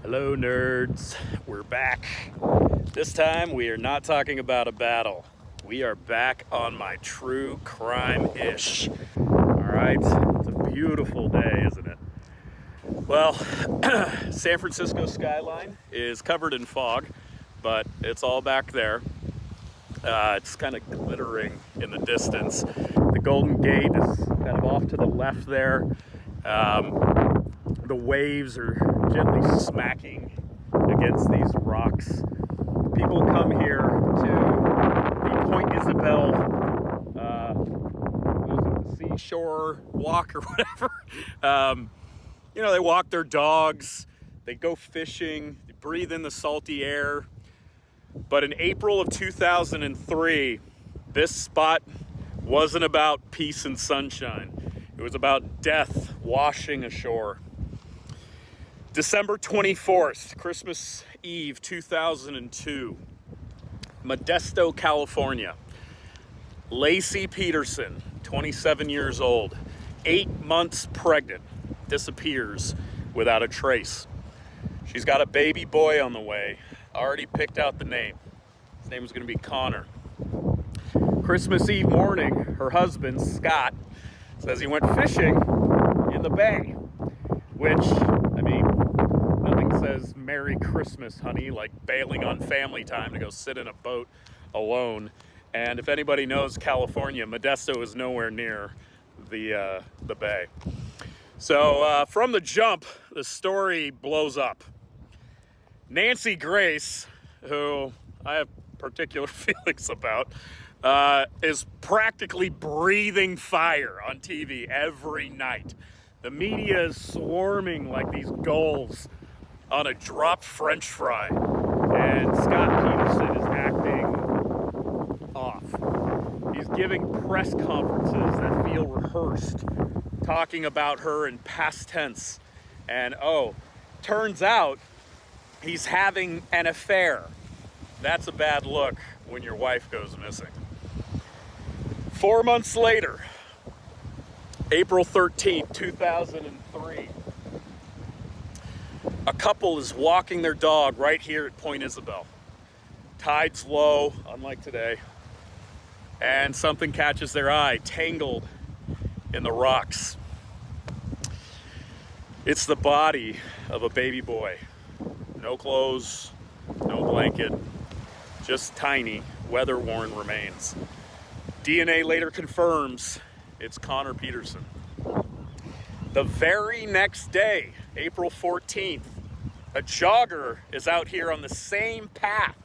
Hello, nerds. We're back. This time, we are not talking about a battle. We are back on my true crime-ish. All right? It's a beautiful day, isn't it? Well, San Francisco skyline is covered in fog, but it's all back there. It's kind of glittering in the distance. The Golden Gate is kind of off to the left there. The waves are gently smacking against these rocks. People come here to the Point Isabel, the seashore walk or whatever. They walk their dogs, they go fishing, they breathe in the salty air. But in April of 2003, this spot wasn't about peace and sunshine. It was about death washing ashore. December 24th, Christmas Eve, 2002, Modesto, California. Laci Peterson, 27 years old, 8 months pregnant, disappears without a trace. She's got a baby boy on the way, already picked out the name. His name is going to be Connor. Christmas Eve morning, her husband, Scott, says he went fishing in the bay, which, nothing says Merry Christmas, honey, like bailing on family time to go sit in a boat alone. And if anybody knows California, Modesto is nowhere near the bay. So from the jump, the story blows up. Nancy Grace, who I have particular feelings about, is practically breathing fire on TV every night. The media is swarming like these gulls on a dropped French fry. And Scott Peterson is acting off. He's giving press conferences that feel rehearsed, talking about her in past tense. And turns out he's having an affair. That's a bad look when your wife goes missing. 4 months later, April 13th, 2003, a couple is walking their dog right here at Point Isabel. Tide's low, unlike today, and something catches their eye, tangled in the rocks. It's the body of a baby boy. No clothes, no blanket, just tiny, weather-worn remains. DNA later confirms it's Connor Peterson. The very next day, April 14th, a jogger is out here on the same path,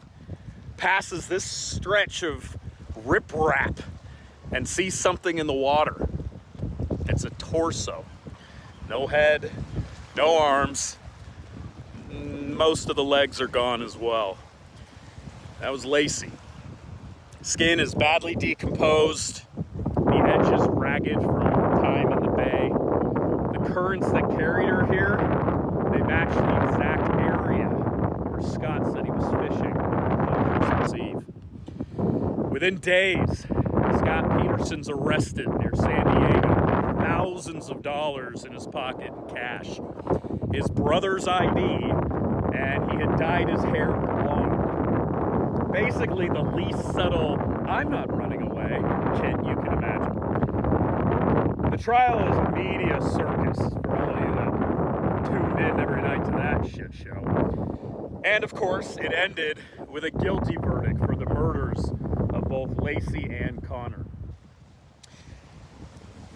passes this stretch of riprap, and sees something in the water. It's a torso. No head, no arms. Most of the legs are gone as well. That was Laci. Skin is badly decomposed. The edges ragged from time in the bay. The currents that carried her here, they match the exact area where Scott said he was fishing on Christmas Eve. Within days, Scott Peterson's arrested near San Diego with thousands of dollars in his pocket in cash, his brother's ID, and he had dyed his hair blonde. Basically, the least subtle, I'm not running away, you can imagine. The trial is a media circus for all of you that tune in every night to that shit show. And of course, it ended with a guilty verdict for the murders of both Laci and Connor.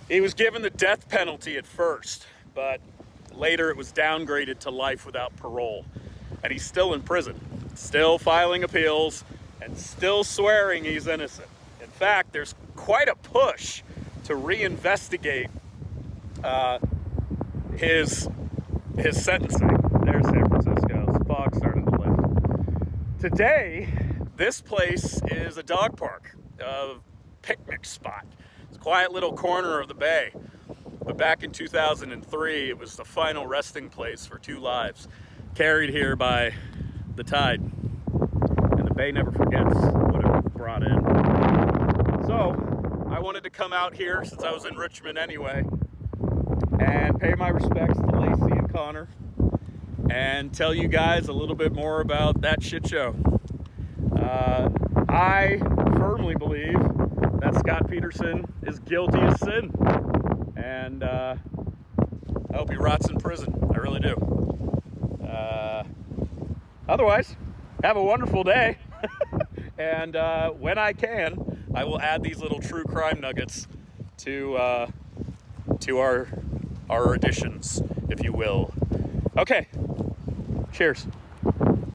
He was given the death penalty at first, but later it was downgraded to life without parole. And he's still in prison, still filing appeals, and still swearing he's innocent. In fact, there's quite a push to reinvestigate his sentencing. There's San Francisco. The fog starting to lift. Today, this place is a dog park, a picnic spot. It's a quiet little corner of the bay. But back in 2003, it was the final resting place for 2 lives, carried here by the tide. And the bay never forgets what it brought in. So, I wanted to come out here since I was in Richmond anyway and pay my respects to Laci and Connor and tell you guys a little bit more about that shit show. I firmly believe that Scott Peterson is guilty of sin, and I hope he rots in prison. I really do. Otherwise, have a wonderful day. And when I can, I will add these little true crime nuggets to our additions, if you will. Okay, cheers.